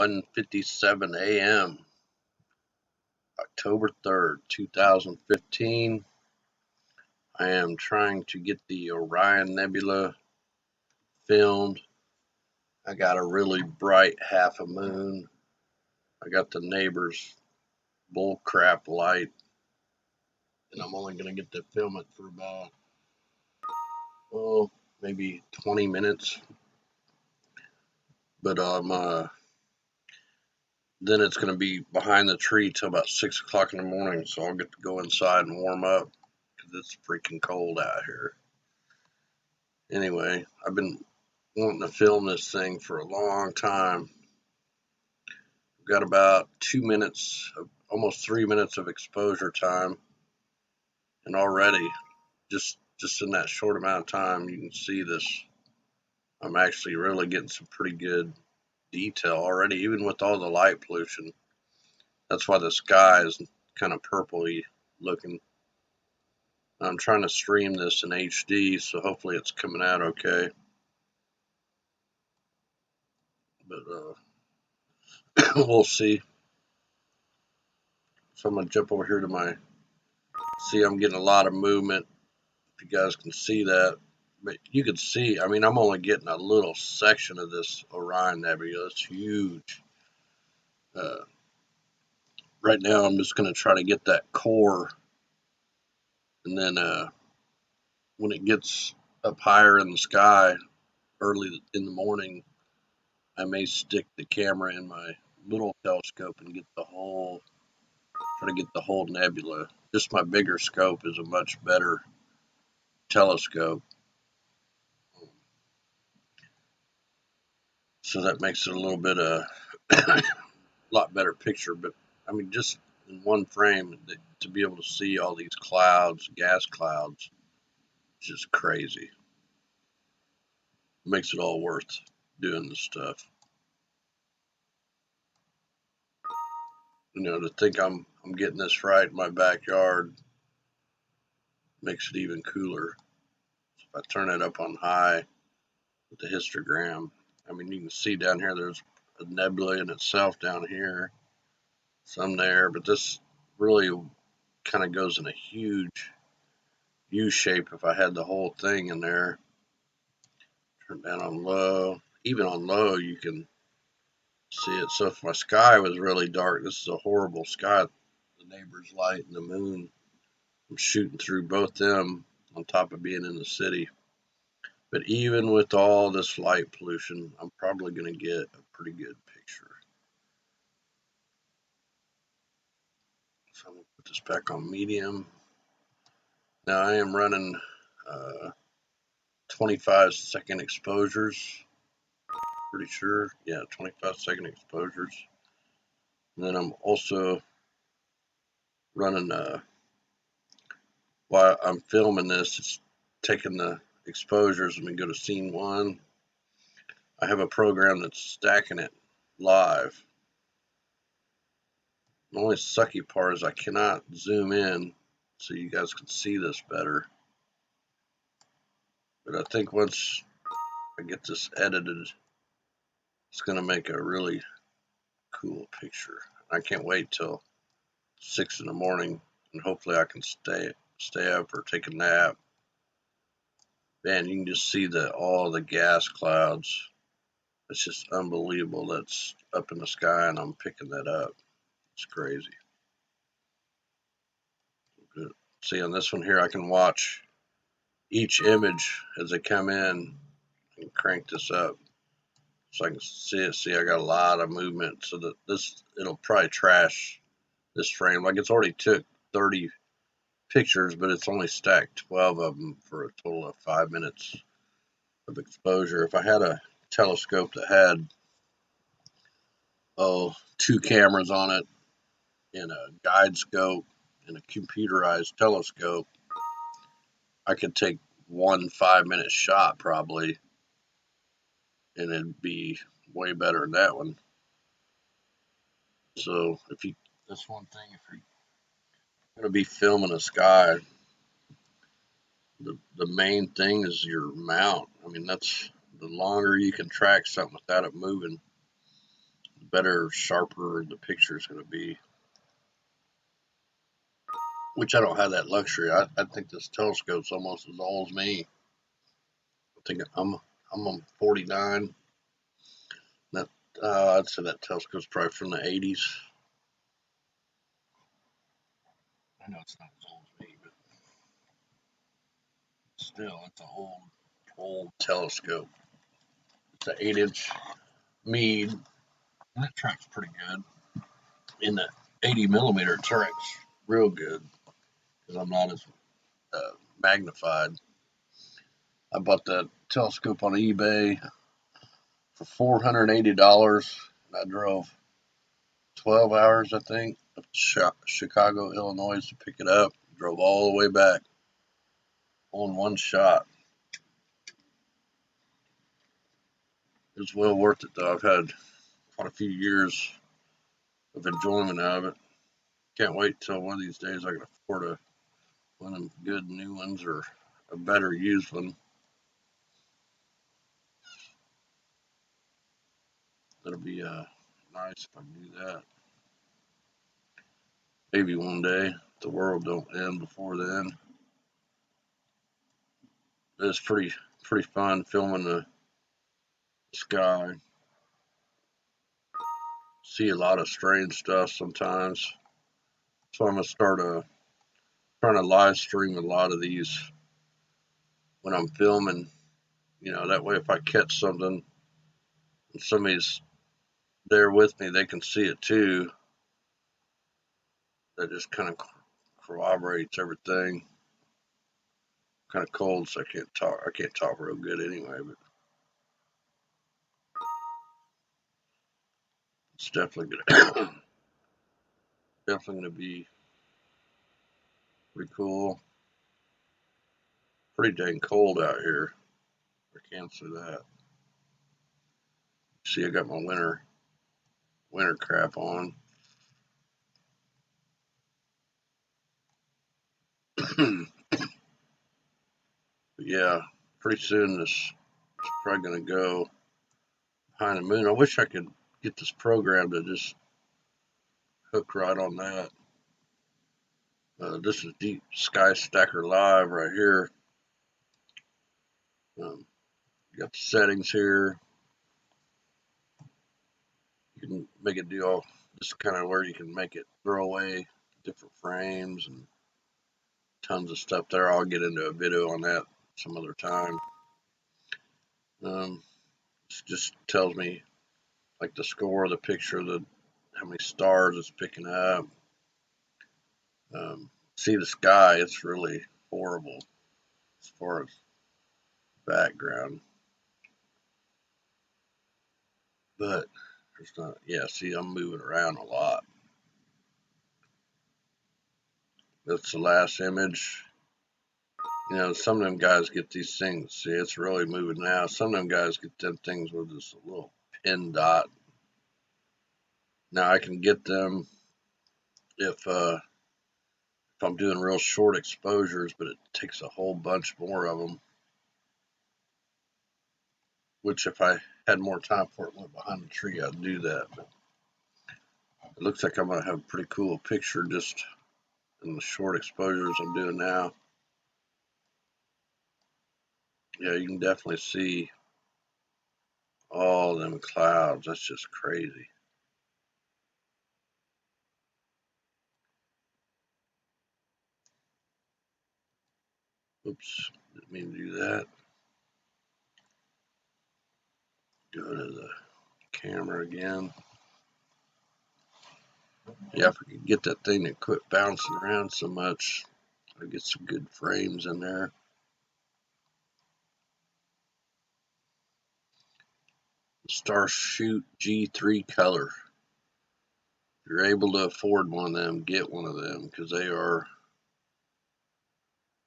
1:57 a.m. October 3rd, 2015. I am trying to get the Orion Nebula filmed. I got a really bright half a moon. I got the neighbor's bull crap light, and I'm only going to get to film it for about, maybe 20 minutes. But then it's going to be behind the tree till about 6 o'clock in the morning, so I'll get to go inside and warm up because it's freaking cold out here. Anyway, I've been wanting to film this thing for a long time. I've got about 2 minutes, almost 3 minutes of exposure time, and already, just in that short amount of time, you can see this. I'm actually really getting some pretty good detail already, even with all the light pollution. That's why the sky is kind of purpley looking. I'm trying to stream this in HD, so hopefully it's coming out okay. But we'll see. So I'm gonna jump over here to my. See, I'm getting a lot of movement. If you guys can see that, but you can see. I mean, I'm only getting a little section of this Orion Nebula. It's huge. Uh, right now, I'm just gonna try to get that core, and then when it gets up higher in the sky early in the morning, I may stick the camera in my little telescope and try to get the whole nebula. Just my bigger scope is a much better telescope, so that makes it a little bit a lot better picture. But I mean, just in one frame, to be able to see all these clouds, gas clouds, is just crazy. It makes it all worth doing this stuff. To think I'm getting this right in my backyard makes it even cooler. So if I turn it up on high with the histogram, I mean, you can see down here there's a nebula in itself down here, some there, but this really kind of goes in a huge U shape if I had the whole thing in there. Turn down on low. Even on low, you can see it. So if my sky was really dark, this is a horrible sky. The neighbor's light and the moon, I'm shooting through both them on top of being in the city. But even with all this light pollution, I'm probably going to get a pretty good picture. So I'm going to put this back on medium. Now I am running 25-second exposures. Pretty sure. Yeah, 25-second exposures. And then I'm also running, while I'm filming this, it's taking the exposures and we go to scene one. I have a program that's stacking it live. The only sucky part is I cannot zoom in so you guys can see this better. But I think once I get this edited, it's going to make a really cool picture. I can't wait till 6 in the morning, and hopefully I can stay up or take a nap. Man, you can just see all the gas clouds. It's just unbelievable that's up in the sky, and I'm picking that up. It's crazy. Good. See, on this one here, I can watch each image as they come in and crank this up so I can see it. See, I got a lot of movement, so that it'll probably trash this frame. Like, it's already took 30 pictures, but it's only stacked 12 of them for a total of 5 minutes of exposure. If I had a telescope that had, two cameras on it and a guide scope and a computerized telescope, I could take one 5-minute shot probably, and it'd be way better than that one. So that's one thing, if you're going to be filming a sky, the main thing is your mount. I mean, that's the longer you can track something without it moving, the better, sharper the picture is going to be. Which I don't have that luxury. I think this telescope's almost as old as me. I think I'm on 49. That I'd say that telescope's probably from the 80s. I know it's not as old as me, but still, it's an old telescope. It's an 8-inch Meade, and it tracks pretty good. In the 80 millimeter, it tracks real good because I'm not as magnified. I bought that telescope on eBay for $480, and I drove 12 hours, I think, up to Chicago, Illinois to pick it up. Drove all the way back on one shot. It was well worth it, though. I've had quite a few years of enjoyment out of it. Can't wait till one of these days I can afford one of them good new ones or a better used one. That'll be nice if I can do that. Maybe one day, if the world don't end before then. It's pretty fun filming the sky. See a lot of strange stuff sometimes. So I'm gonna start trying to live stream a lot of these when I'm filming. That way if I catch something and somebody's there with me, they can see it too. That just kind of corroborates everything. Kind of cold, so I can't talk. I can't talk real good anyway, but it's definitely gonna be pretty cool. Pretty dang cold out here. I can't say that. See, I got my winter crap on. But yeah, pretty soon this is probably gonna go behind the moon. I wish I could get this program to just hook right on that. This is Deep Sky Stacker Live right here. You got the settings here. You can make it do all this kind of where you can make it throw away different frames and tons of stuff there. I'll get into a video on that some other time. It just tells me like the score, the picture, how many stars it's picking up. See the sky, it's really horrible as far as background. But there's not, yeah, see, I'm moving around a lot. That's the last image. Some of them guys get these things. See, it's really moving now. Some of them guys get them things with this little pin dot. Now I can get them if I'm doing real short exposures, but it takes a whole bunch more of them. Which if I had more time for it, went behind the tree, I'd do that. But it looks like I'm gonna have a pretty cool picture just in the short exposures I'm doing now. Yeah, you can definitely see all them clouds. That's just crazy. Oops, didn't mean to do that. Go to the camera again. Yeah, if we could get that thing to quit bouncing around so much, I'd get some good frames in there. Starshoot G3 color. If you're able to afford one of them, get one of them because they are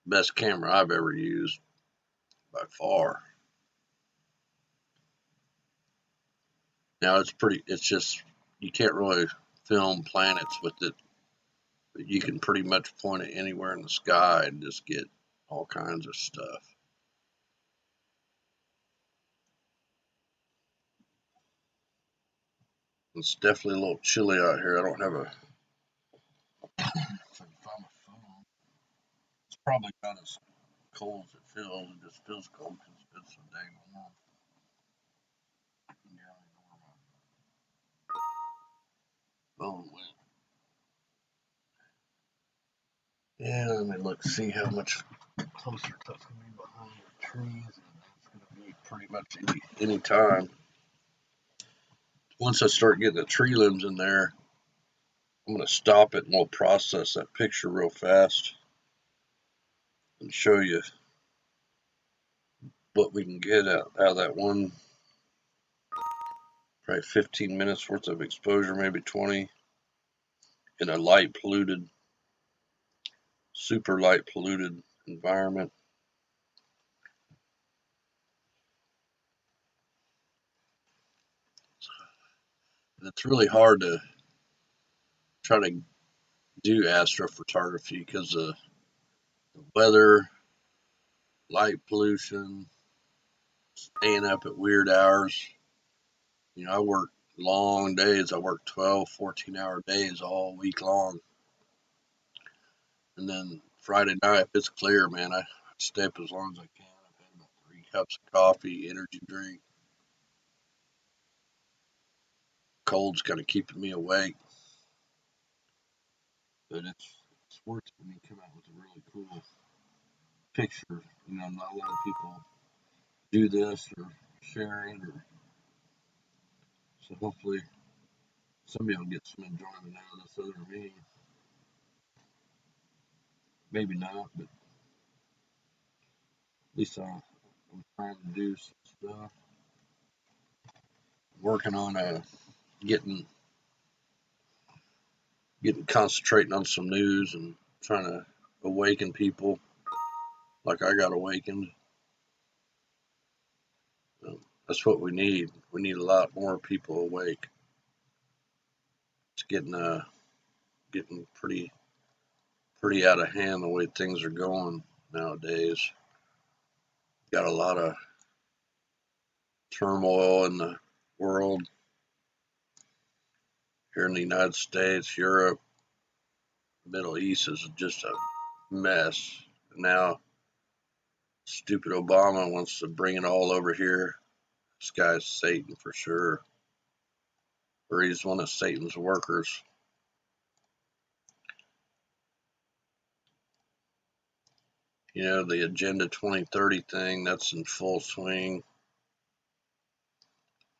the best camera I've ever used by far. Now it's just, you can't really film planets with it, but you can pretty much point it anywhere in the sky and just get all kinds of stuff. It's definitely a little chilly out here. I don't have a. If I can find my phone. It's probably not as cold as it feels. It just feels cold because it's been so dang warm. Oh, yeah, let me look, see how much closer it's going to be behind the trees. And it's going to be pretty much any time. Once I start getting the tree limbs in there, I'm going to stop it and we'll process that picture real fast and show you what we can get out of that one. Probably 15 minutes worth of exposure, maybe 20, in a light polluted, super light polluted environment. And it's really hard to try to do astrophotography because of the weather, light pollution, staying up at weird hours. You know, I work long days. I work 12, 14-hour days all week long. And then Friday night, if it's clear, man, I stay up as long as I can. I've had about 3 cups of coffee, energy drink. Cold's kind of keeping me awake. But it's worth it when you come out with a really cool picture. You know, not a lot of people do this or share it, or so hopefully somebody will get some enjoyment out of this other than me. Maybe not, but at least I'm trying to do some stuff. Working on getting concentrating on some news and trying to awaken people like I got awakened. That's what we need. We need a lot more people awake. It's getting pretty out of hand the way things are going nowadays. Got a lot of turmoil in the world here in the United States, Europe, Middle East is just a mess. Now, stupid Obama wants to bring it all over here. This guy's Satan for sure, or he's one of Satan's workers. You know, the Agenda 2030 thing, that's in full swing.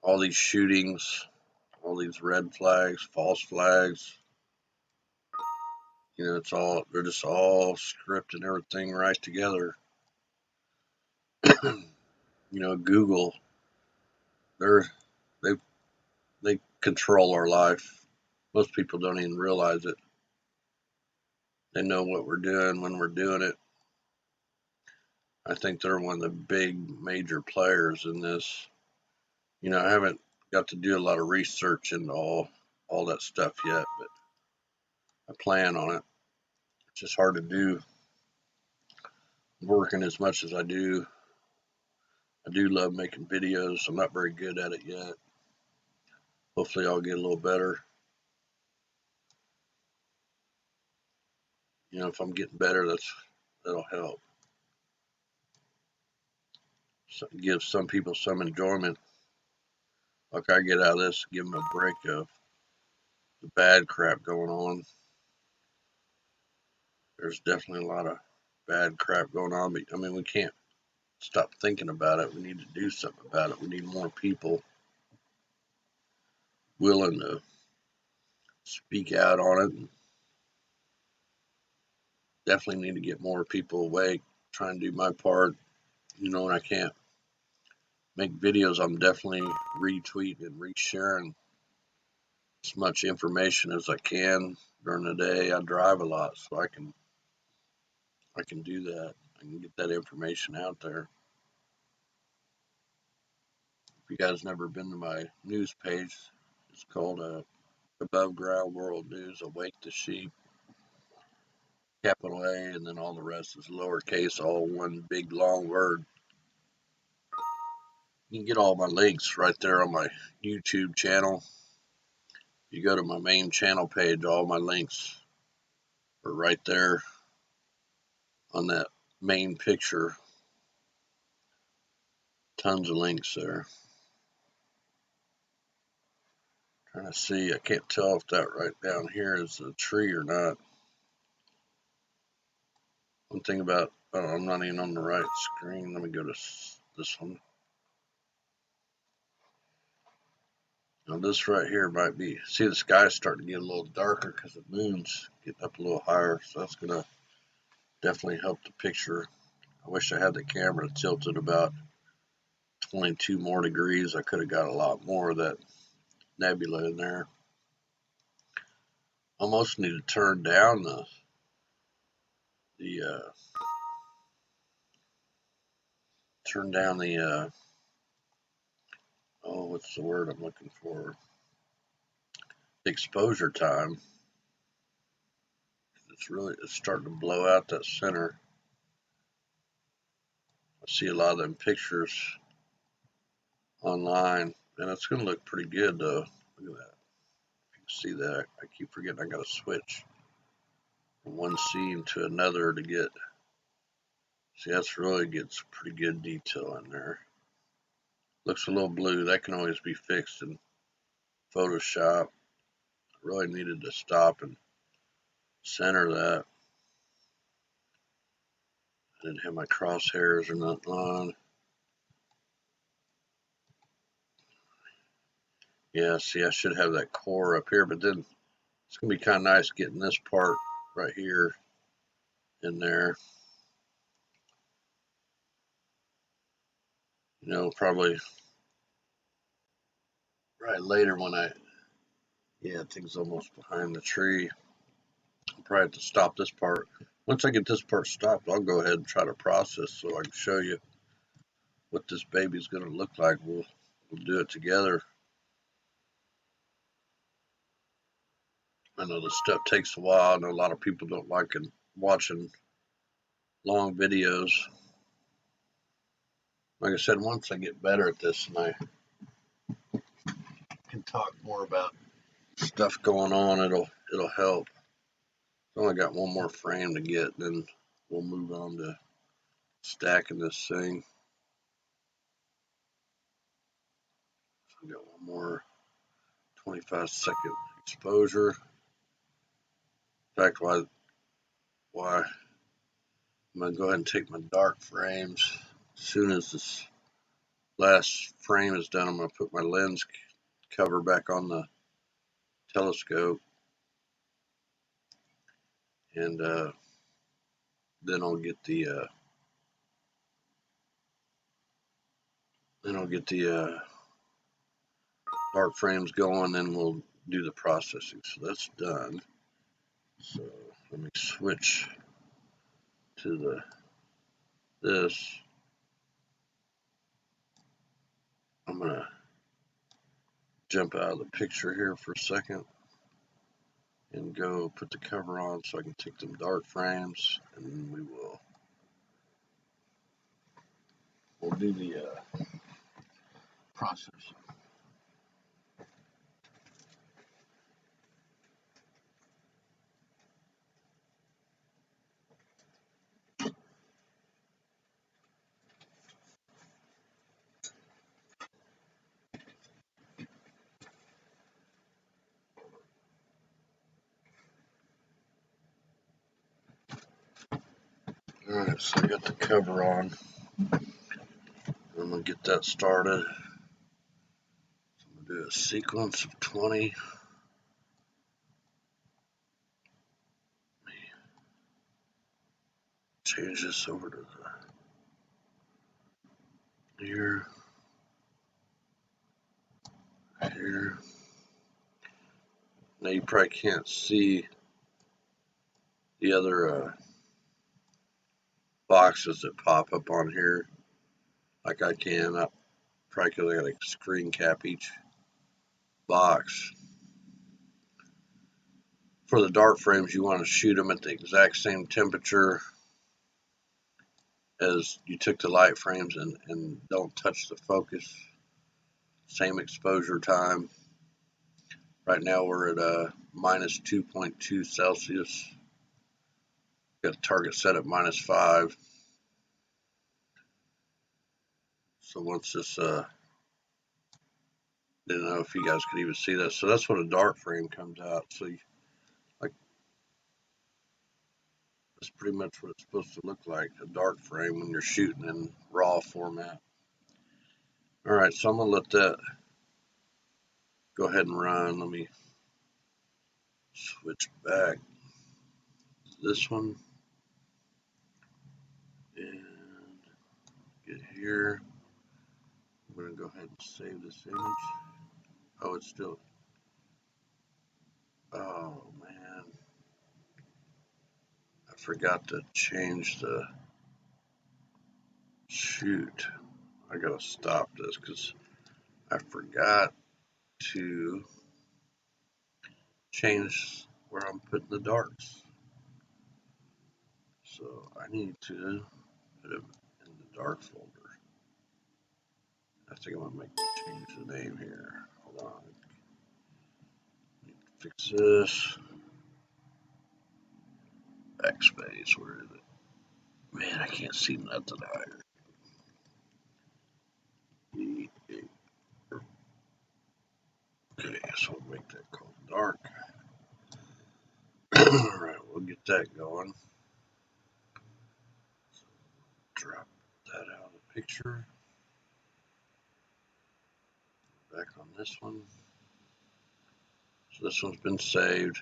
All these shootings, all these red flags, false flags. You know, they're just all scripting everything right together. You know, Google, they're they they control our life. Most people don't even realize it. They know what we're doing when we're doing it. I think they're one of the big major players in this. You know, I haven't got to do a lot of research into all that stuff yet, but I plan on it. It's just hard to do working as much as I do. I do love making videos. I'm not very good at it yet. Hopefully I'll get a little better. You know, if I'm getting better, that'll help. So, give some people some enjoyment. Like I get out of this, give them a break of the bad crap going on. There's definitely a lot of bad crap going on. I mean, we can't stop thinking about it. We need to do something about it. We need more people willing to speak out on it. And definitely need to get more people awake. Try and do my part. You know, when I can't make videos, I'm definitely retweeting and resharing as much information as I can during the day. I drive a lot, so I can do that. I can get that information out there. If you guys never been to my news page, it's called Above Ground World News. Awake the Sheep, capital A, and then all the rest is lowercase, all one big long word. You can get all my links right there on my YouTube channel. you go to my main channel page, all my links are right there on that main picture. Tons of links there. Trying to see, I can't tell if that right down here is a tree or not. One thing about, oh, I'm not even on the right screen. Let me go to this one. Now this right here might be, see the sky's starting to get a little darker because the moon's getting up a little higher, so that's going to definitely help the picture. I wish I had the camera tilted about 22 more degrees. I could have got a lot more of that nebula in there. Almost need to turn down the oh, what's the word I'm looking for? The exposure time. It's starting to blow out that center. I see a lot of them pictures online, and it's going to look pretty good though. Look at that. You can see that. I keep forgetting I got to switch from one scene to another to get. See, that's really gets pretty good detail in there. Looks a little blue. That can always be fixed in Photoshop. I really needed to stop and center that. I didn't have my crosshairs or nothing on. Yeah, see, I should have that core up here, but then it's going to be kind of nice getting this part right here in there. You know, probably right later when yeah, thing's almost behind the tree. I'll probably have to stop this part. Once I get this part stopped, I'll go ahead and try to process so I can show you what this baby's going to look like. We'll do it together. I know this stuff takes a while. I know a lot of people don't like watching long videos. Like I said, once I get better at this and I can talk more about stuff going on, it'll help. I only got one more frame to get, then we'll move on to stacking this thing. So I got one more 25-second exposure. In fact, why I'm gonna go ahead and take my dark frames. As soon as this last frame is done, I'm gonna put my lens cover back on the telescope, and then I'll get the dark frames going, and we'll do the processing. So that's done. So let me switch to this. I'm gonna jump out of the picture here for a second and go put the cover on so I can take them dark frames, and we'll do the process. Alright, so I got the cover on. I'm gonna get that started. So I'm gonna do a sequence of 20. Change this over to here. Now you probably can't see the other boxes that pop up on here like I can. I probably got a screen cap each box. For the dark frames, you want to shoot them at the exact same temperature as you took the light frames, and don't touch the focus. Same exposure time. Right now we're at minus 2.2 Celsius. Got a target set at minus 5. So once this, didn't know if you guys could even see that. So that's what a dark frame comes out. So like, that's pretty much what it's supposed to look like, a dark frame when you're shooting in RAW format. All right, so I'm gonna let that go ahead and run. Let me switch back to this one and get here. I'm gonna go ahead and save this image. Oh, it's still, oh man, I forgot to change the shoot. I gotta stop this because I forgot to change where I'm putting the darks. So I need to put them in the dark folder. I think I'm gonna change the name here. Hold on. Fix this. Backspace, where is it? Man, I can't see nothing either. Okay, so we'll make that called dark. Alright, we'll get that going. So drop that out of the picture. Back on this one. So this one's been saved.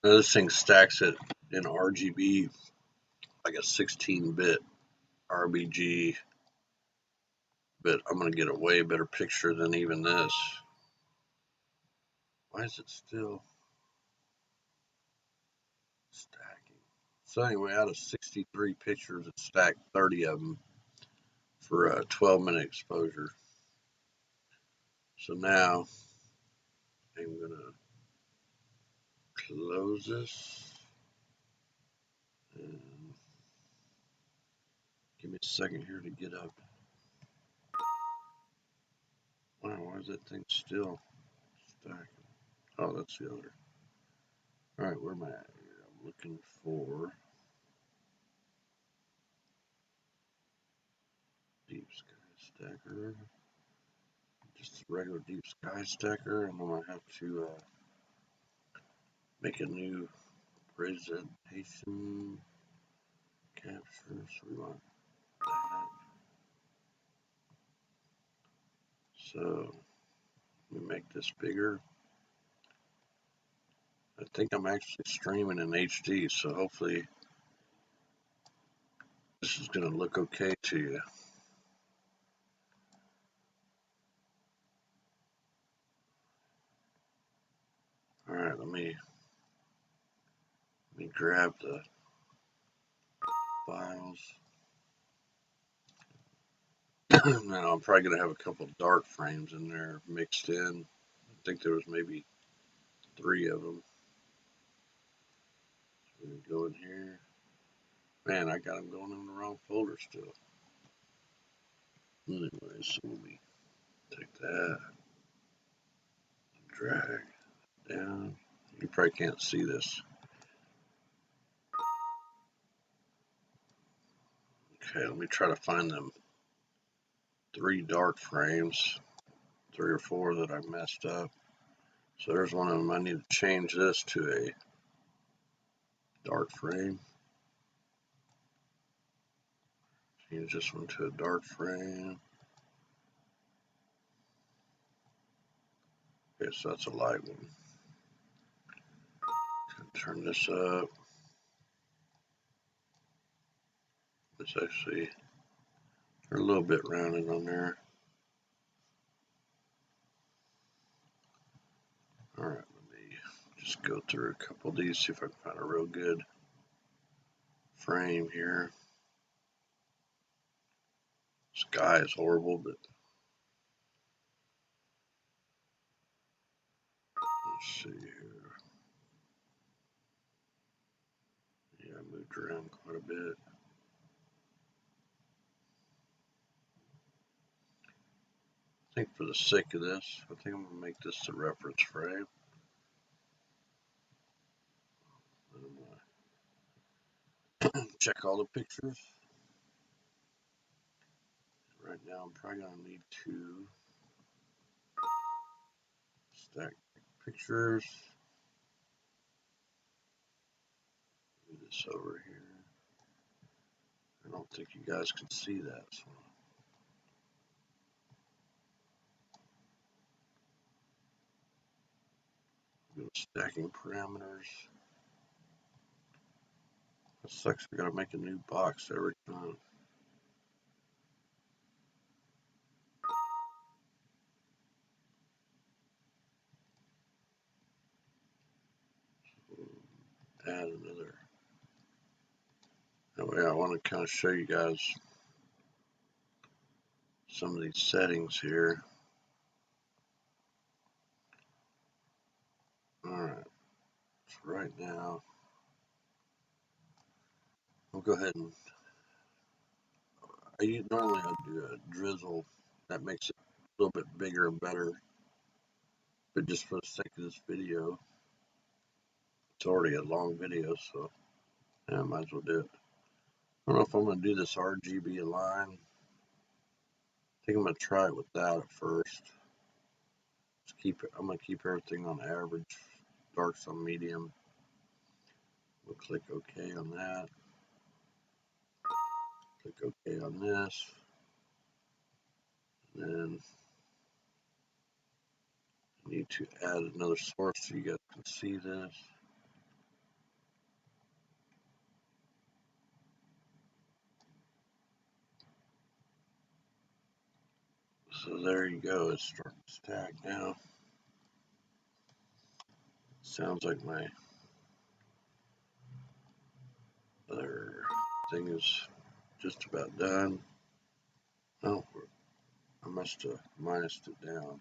Now this thing stacks it in RGB, like a 16-bit RBG, but I'm going to get a way better picture than even this. Why is it still stacking? So anyway, out of 63 pictures, it stacked 30 of them for a 12-minute exposure. So now I'm going to close this and give me a second here to get up. Wow, why is that thing still stacking? Oh, that's the other. All right, where am I at here? I'm looking for Deep Sky Stacker. Just a regular Deep Sky Stacker, and I'm going to have to make a new presentation capture. So we want that. So let me make this bigger. I think I'm actually streaming in HD, so hopefully this is going to look okay to you. All right, let me grab the files. Now I'm probably going to have a couple dark frames in there mixed in. I think there was maybe 3 of them. So we go in here. Man, I got them going in the wrong folder still. Anyway, so let me take that, drag down. You probably can't see this. Okay, let me try to find them 3 dark frames, 3 or 4 that I messed up. So there's one of them. I need to change this to a dark frame. Change this one to a dark frame. Okay, so that's a light one. Turn this up. It's actually a little bit rounded on there. All right, let me just go through a couple of these, see if I can find a real good frame here. Sky is horrible, but let's see here. Yeah, I moved around quite a bit. think for the sake of this, I think I'm going to make this the reference frame. Check all the pictures. Right now I'm probably going to need to stack pictures. Move this over here. I don't think you guys can see that. So. Stacking parameters. That sucks. I gotta make a new box every time. Add another. That way I want to kind of show you guys some of these settings here. Alright, so right now I'll go ahead and normally I do a drizzle that makes it a little bit bigger and better, but just for the sake of this video, it's already a long video, so yeah, I might as well do it. I don't know if I'm going to do this RGB align. I think I'm going to try it without at first. I'm going to keep everything on average, darks on medium. We'll click OK on that. Click OK on this. And then I need to add another source so you guys can see this. So there you go. It's starting to stack now. Sounds like my other thing is just about done. Oh, I must have minused it down.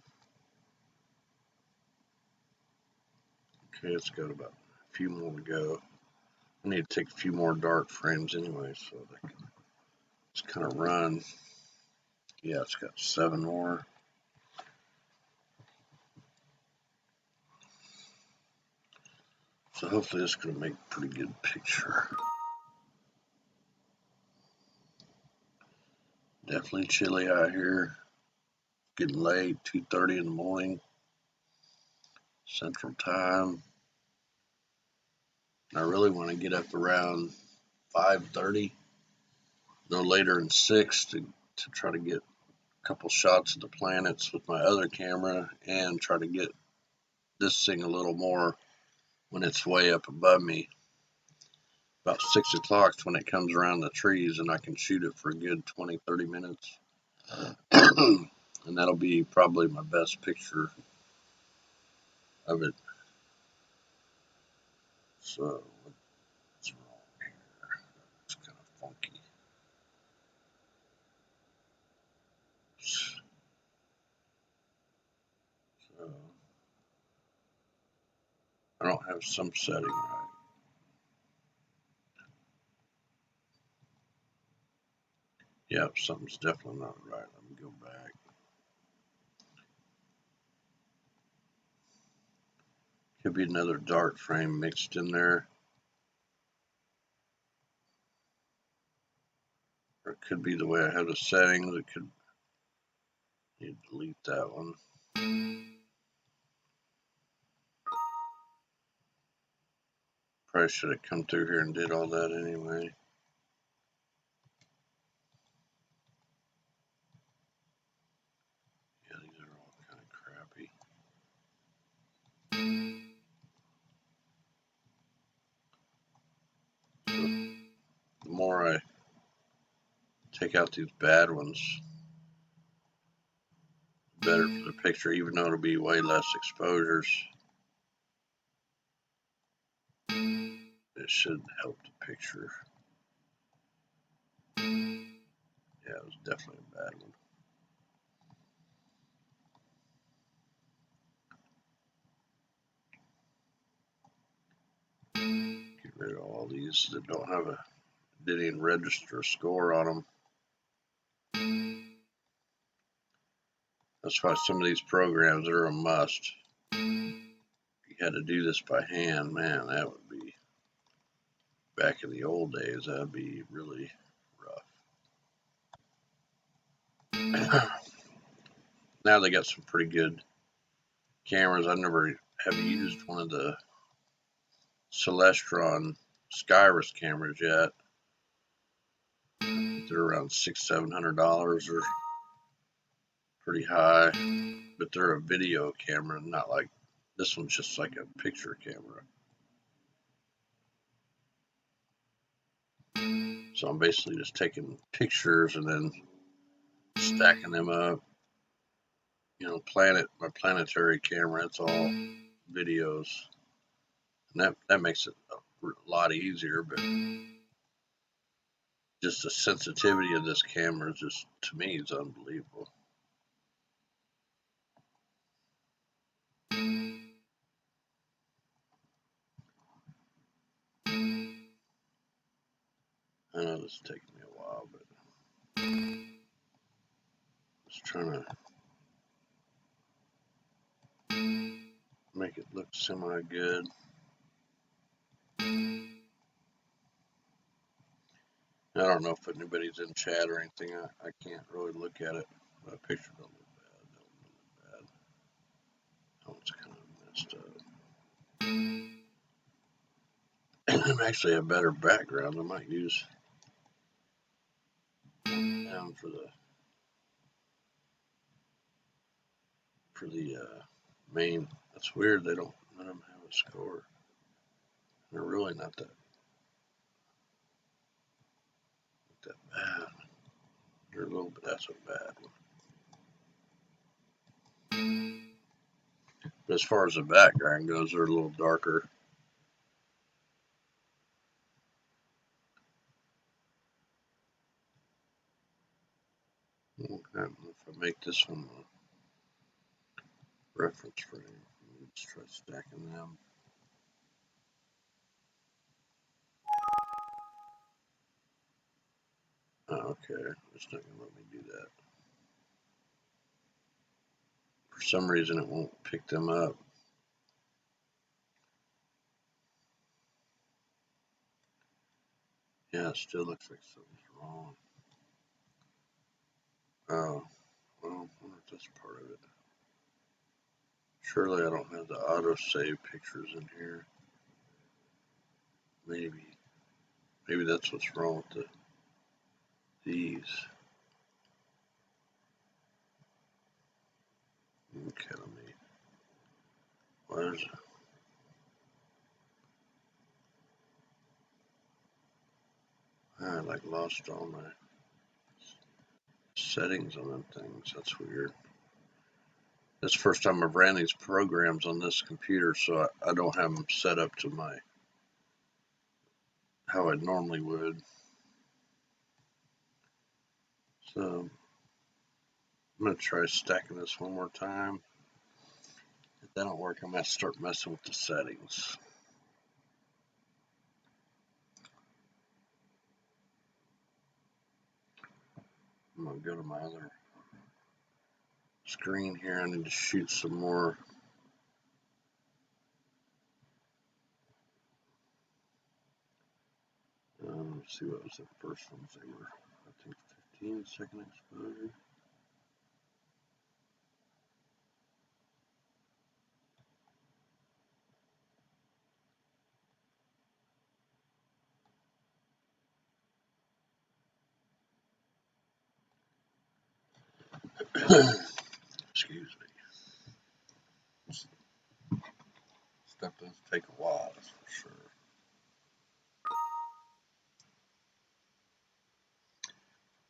Okay, it's got about a few more to go. I need to take a few more dark frames anyway, so they can just kind of run. Yeah, it's got 7 more. So hopefully this is going to make a pretty good picture. Definitely chilly out here. Getting late, 2:30 in the morning, Central Time. I really want to get up around 5:30, no later than 6 to try to get a couple shots of the planets with my other camera and try to get this thing a little more when it's way up above me. About 6 o'clock is when it comes around the trees and I can shoot it for a good 20-30 minutes. And that'll be probably my best picture of it. So, what's wrong here? It's kind of funky. So, I don't have some setting right. Yep, something's definitely not right. Let me go back. Could be another dark frame mixed in there. Or it could be the way I have the settings. It could need to delete that one. Probably should have come through here and did all that anyway. Yeah, these are all kind of crappy. So the more I take out these bad ones, the better for the picture, even though it'll be way less exposures. It should help the picture. Yeah, it was definitely a bad one. Get rid of all these that don't have a didn't even register a score on them. That's why some of these programs are a must. If you had to do this by hand, man, that would be, back in the old days, that'd be really rough. Now they got some pretty good cameras. I never have used one of the Celestron Skyrus cameras yet. They're around $600-700 or pretty high, but they're a video camera, not like this one's just like a picture camera. So I'm basically just taking pictures and then stacking them up. You know, my planetary camera, it's all videos, and that makes it a lot easier. But just the sensitivity of this camera is just, to me, is unbelievable. I know this is taking me a while, but just trying to make it look semi-good. I don't know if anybody's in chat or anything. I can't really look at it. My picture don't look bad. Oh, it's kind of messed up. I'm actually a better background. I might use them for the main. That's weird. None of them have a score. They're really not that bad. They're a little bit. That's a bad one. But as far as the background goes, they're a little darker. I don't know if I make this one a reference frame. Let's try stacking them. Oh, okay, it's not gonna let me do that. For some reason, it won't pick them up. Yeah, it still looks like something's wrong. Oh, well, I wonder if that's part of it. Surely I don't have the auto-save pictures in here. Maybe that's what's wrong with these. Okay, let me. Where's it? I like lost all my settings on them things. That's weird. That's the first time I've ran these programs on this computer, so I don't have them set up to how I normally would. So I'm gonna try stacking this one more time. If that don't work, I'm gonna start messing with the settings. I'm gonna go to my other screen here. I need to shoot some more. Let's see what was the first ones. They were, I think, 15-second exposure. Excuse me. Stuff does take a while, that's for sure.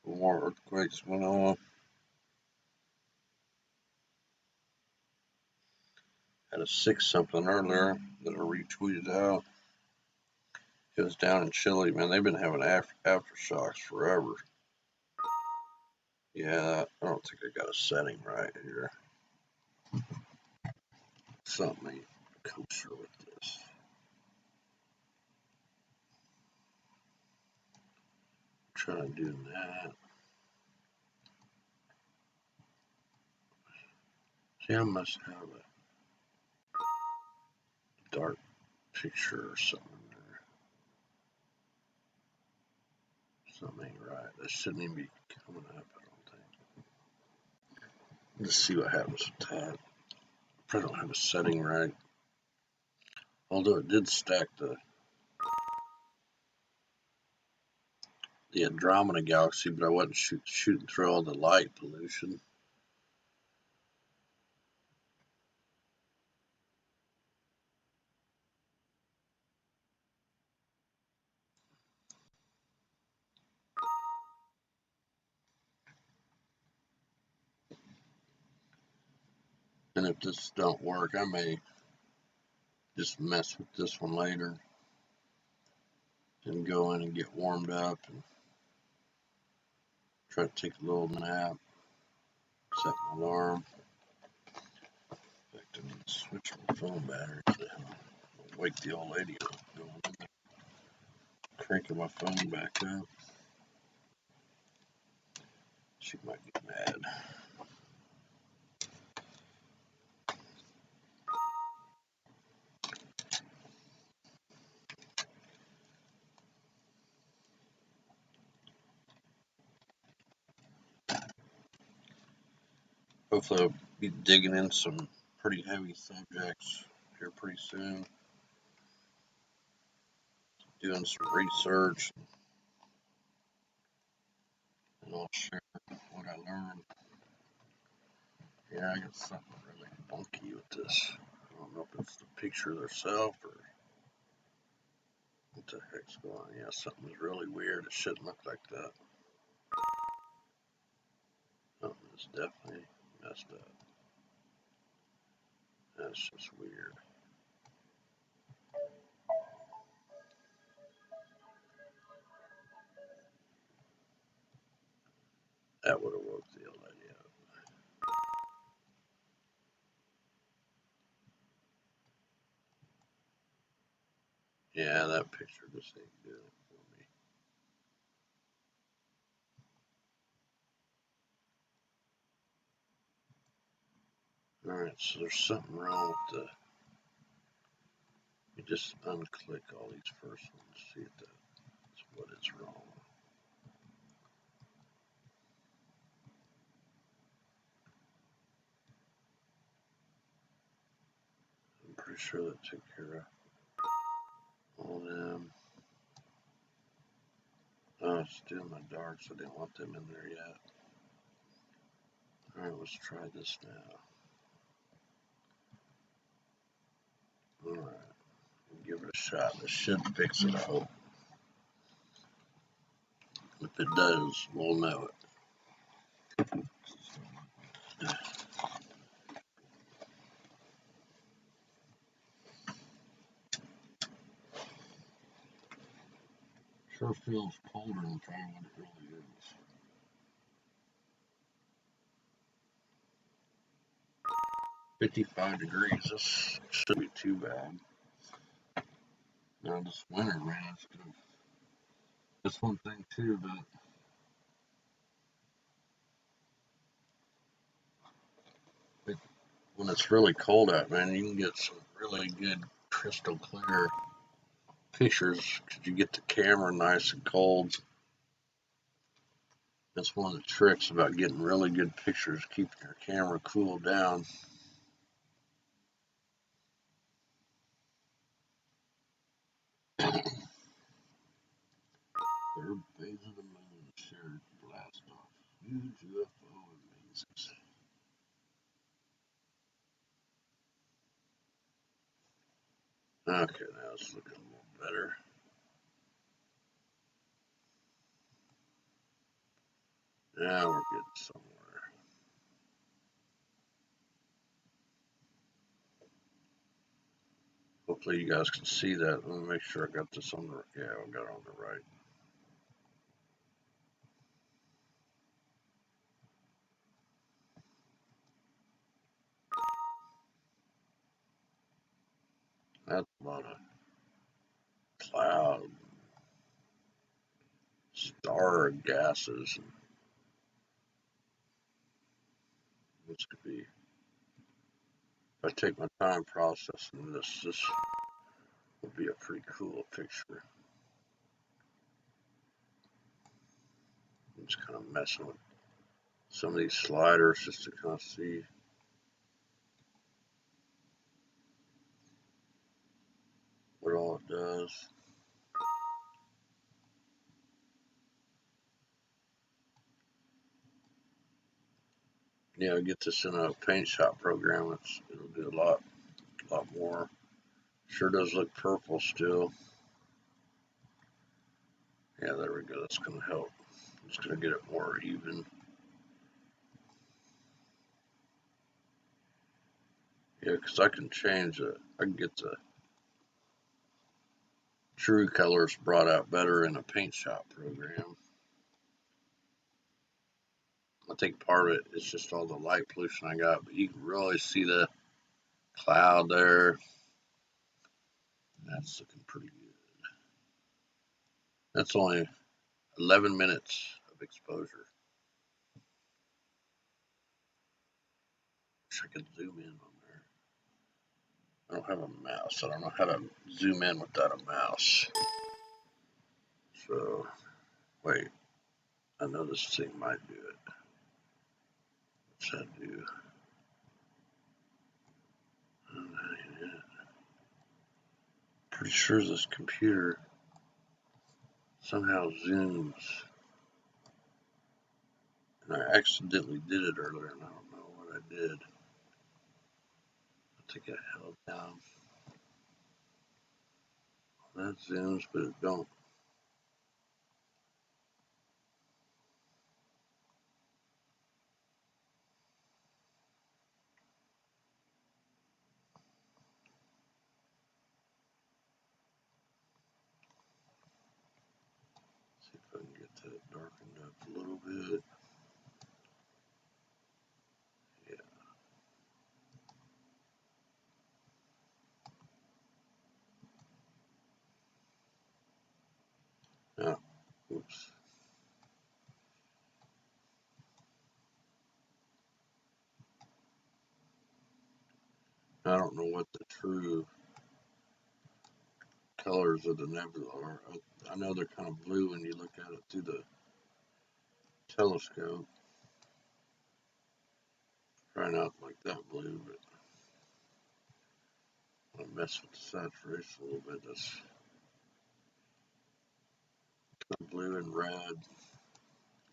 More earthquakes went on. Had a 6-something earlier that I retweeted out. It was down in Chile, man. They've been having aftershocks forever. Yeah, I don't think I got a setting right here. Something ain't kosher with this. Try to do that. See, I must have a dark picture or something in there. Something ain't right. That shouldn't even be coming up, I don't think. Let's see what happens with that. Probably don't have a setting right. Although it did stack the Andromeda Galaxy, but I wasn't shooting through all the light pollution. And if this don't work, I may just mess with this one later and go in and get warmed up and try to take a little nap, set my alarm. In fact, I need to switch my phone battery. I'll wake the old lady up. Cranking my phone back up. She might get mad. Hopefully I'll be digging in some pretty heavy subjects here pretty soon. Doing some research, and I'll share what I learned. Yeah, I got something really funky with this. I don't know if it's the picture itself or what the heck's going on. Yeah, something's really weird. It shouldn't look like that. Something is definitely messed up. That's just weird. That would have woke the old lady up. Yeah, that picture just ain't doing it for me. Alright, so there's something wrong with the. You just unclick all these first ones, see if that's what is wrong. I'm pretty sure that took care of all them. Oh, it's still in the dark, so I didn't want them in there yet. Alright, let's try this now. Alright, give it a shot. This should fix it, I hope. If it does, we'll know it. Sure feels colder than probably what it really is. 55 degrees. This shouldn't be too bad. Now this winter, man, it's gonna. That's one thing too that when it's really cold out, man, you can get some really good crystal clear pictures because you get the camera nice and cold. That's one of the tricks about getting really good pictures, keeping your camera cooled down. Third phase of the moon shared blast off. Huge UFO amazes. Okay, now it's looking a little better. Now we're getting somewhere. Hopefully you guys can see that. Let me make sure I got this on the, yeah, I got it on the right. That's a lot of cloud, star gases. This could be I take my time processing this would be a pretty cool picture. I'm just kind of messing with some of these sliders just to kind of see what all it does. Yeah, I get this in a paint shop program. It'll do a lot more. Sure does look purple still. Yeah, there we go. That's gonna help. I'm just gonna get it more even. Yeah, because I can change it. I can get the true colors brought out better in a paint shop program. I think part of it is just all the light pollution I got, but you can really see the cloud there. That's looking pretty good. That's only 11 minutes of exposure. Wish I could zoom in on there. I don't have a mouse. I don't know how to zoom in without a mouse. So, wait. I know this thing might do it. What's that do? Pretty sure this computer somehow zooms. And I accidentally did it earlier, and I don't know what I did. I think I held down. That zooms, but it don't. See if I can get that darkened up a little bit. Yeah. Oh, oops. I don't know what the true colors of the nebula are. I know they're kind of blue when you look at it through the telescope. Probably not like that blue, but I mess with the saturation a little bit. That's kind of blue and red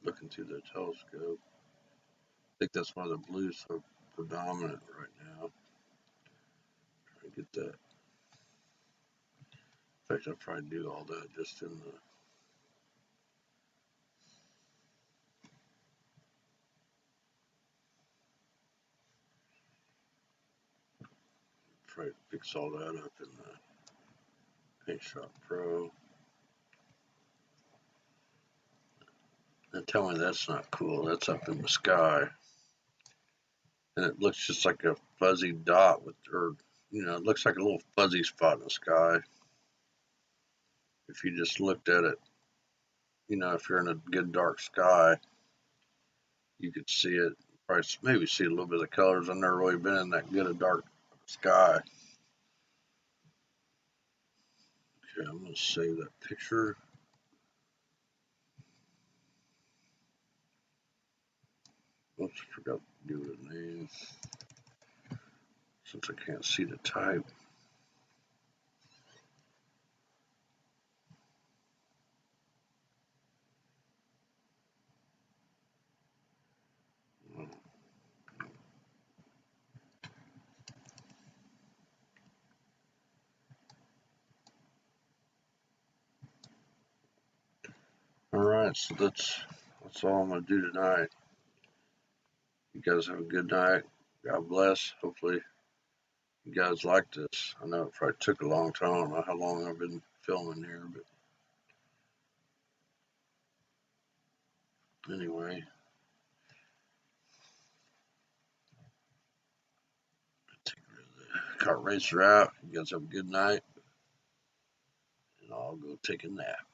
looking through the telescope. I think that's why the blue's so predominant right now. Try to get that. In fact, I'll probably do all that just in the. Try to fix all that up in the Paint Shop Pro. And tell me that's not cool. That's up in the sky. And it looks just like a fuzzy dot with, or, it looks like a little fuzzy spot in the sky. If you just looked at it, if you're in a good dark sky, you could see it. Probably maybe see a little bit of the colors. I've never really been in that good a dark sky. Okay, I'm going to save that picture. Oops, forgot to give it a name. Since I can't see the type. Alright, so that's all I'm going to do tonight. You guys have a good night. God bless. Hopefully you guys like this. I know it probably took a long time. I don't know how long I've been filming here, but anyway. Take rid of the kart racer out. You guys have a good night. And I'll go take a nap.